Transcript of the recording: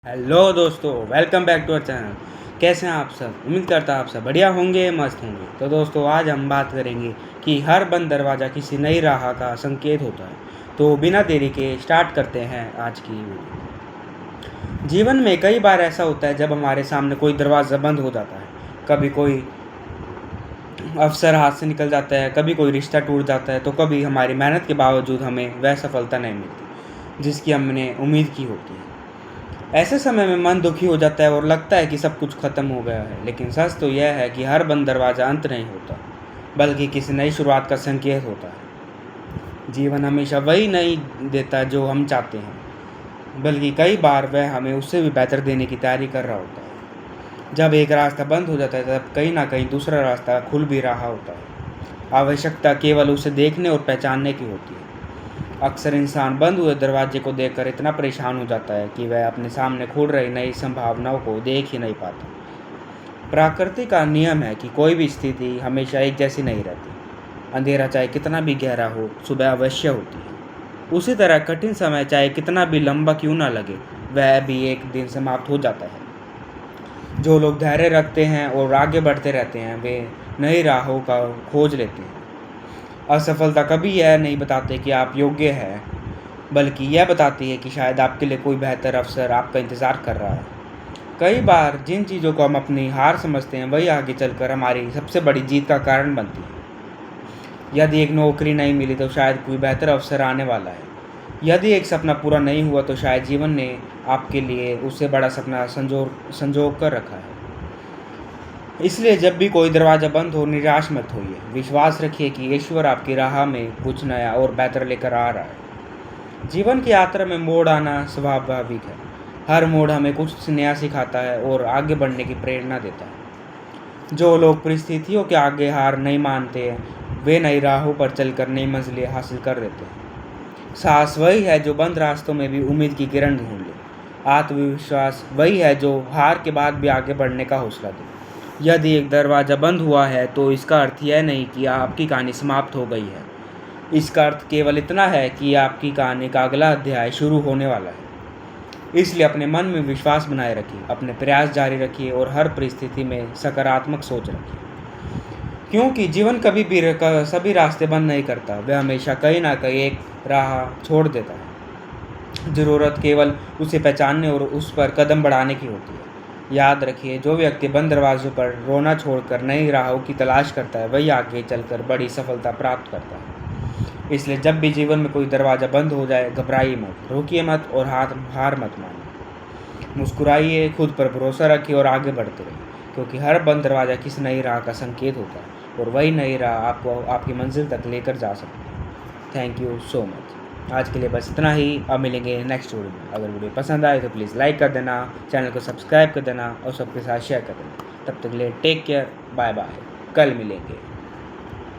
Hello दोस्तों, welcome back to our channel. कैसे हैं आप सब? उम्मीद करता आप सब बढ़िया होंगे, मस्त होंगे। तो दोस्तों, आज हम बात करेंगे कि हर बंद दरवाज़ा किसी नई राह का संकेत होता है। तो बिना देरी के स्टार्ट करते हैं आज की वीडियो। जीवन में कई बार ऐसा होता है जब हमारे सामने कोई दरवाज़ा बंद हो जाता है। कभी कोई अवसर हाथ से निकल जाता है, कभी कोई रिश्ता टूट जाता है, तो कभी हमारी मेहनत के बावजूद हमें वह सफलता नहीं मिलती जिसकी हमने उम्मीद की होती है। ऐसे समय में मन दुखी हो जाता है और लगता है कि सब कुछ खत्म हो गया है। लेकिन सच तो यह है कि हर बंद दरवाज़ा अंत नहीं होता, बल्कि किसी नई शुरुआत का संकेत होता है। जीवन हमेशा वही नहीं देता जो हम चाहते हैं, बल्कि कई बार वह हमें उससे भी बेहतर देने की तैयारी कर रहा होता है। जब एक रास्ता बंद हो जाता है, तब कहीं ना कहीं दूसरा रास्ता खुल भी रहा होता है। आवश्यकता केवल उसे देखने और पहचानने की होती है। अक्सर इंसान बंद हुए दरवाजे को देखकर इतना परेशान हो जाता है कि वह अपने सामने खुल रही नई संभावनाओं को देख ही नहीं पाता। प्रकृति का नियम है कि कोई भी स्थिति हमेशा एक जैसी नहीं रहती। अंधेरा चाहे कितना भी गहरा हो, सुबह अवश्य होती है। उसी तरह कठिन समय चाहे कितना भी लंबा क्यों ना लगे, वह भी एक दिन समाप्त हो जाता है। जो लोग धैर्य रखते हैं और आगे बढ़ते रहते हैं, वे नई राहों का खोज लेते हैं। असफलता कभी यह नहीं बताते कि आप योग्य हैं, बल्कि यह बताती है कि शायद आपके लिए कोई बेहतर अवसर आपका इंतज़ार कर रहा है। कई बार जिन चीज़ों को हम अपनी हार समझते हैं, वही आगे चलकर हमारी सबसे बड़ी जीत का कारण बनती है। यदि एक नौकरी नहीं मिली, तो शायद कोई बेहतर अवसर आने वाला है। यदि एक सपना पूरा नहीं हुआ, तो शायद जीवन ने आपके लिए उससे बड़ा सपना संजो कर रखा है। इसलिए जब भी कोई दरवाज़ा बंद हो, निराश मत होइए। विश्वास रखिए कि ईश्वर आपकी राह में कुछ नया और बेहतर लेकर आ रहा है। जीवन की यात्रा में मोड़ आना स्वाभाविक है। हर मोड़ हमें कुछ नया सिखाता है और आगे बढ़ने की प्रेरणा देता है। जो लोग परिस्थितियों के आगे हार नहीं मानते हैं, वे नई राहों पर चलकर नई मंजिलें हासिल कर लेते हैं। साहस वही है जो बंद रास्तों में भी उम्मीद की किरण ढूंढ ले। आत्मविश्वास वही है जो हार के बाद भी आगे बढ़ने का हौसला दे। यदि एक दरवाज़ा बंद हुआ है, तो इसका अर्थ यह नहीं कि आपकी कहानी समाप्त हो गई है। इसका अर्थ केवल इतना है कि आपकी कहानी का अगला अध्याय शुरू होने वाला है। इसलिए अपने मन में विश्वास बनाए रखिए, अपने प्रयास जारी रखिए और हर परिस्थिति में सकारात्मक सोच रखिए। क्योंकि जीवन कभी भी सभी रास्ते बंद नहीं करता, वह हमेशा कहीं ना कहीं एक राह छोड़ देता है। ज़रूरत केवल उसे पहचानने और उस पर कदम बढ़ाने की होती है। याद रखिए, जो व्यक्ति बंद दरवाज़ों पर रोना छोड़कर नई राहों की तलाश करता है, वही आगे चलकर बड़ी सफलता प्राप्त करता है। इसलिए जब भी जीवन में कोई दरवाज़ा बंद हो जाए, घबराइए मत, रोकिए मत और हार मत मानिए। मुस्कुराइए, खुद पर भरोसा रखिए और आगे बढ़ते रहिए, क्योंकि हर बंद दरवाज़ा किसी नई राह का संकेत होता है और वही नई राह आपको आपकी मंजिल तक लेकर जा सकती है। Thank you so much. आज के लिए बस इतना ही। अब मिलेंगे नेक्स्ट वीडियो में। अगर वीडियो पसंद आए तो प्लीज़ लाइक कर देना, चैनल को सब्सक्राइब कर देना और सबके साथ शेयर कर देना। तब तक के लिए टेक केयर, बाय बाय, कल मिलेंगे।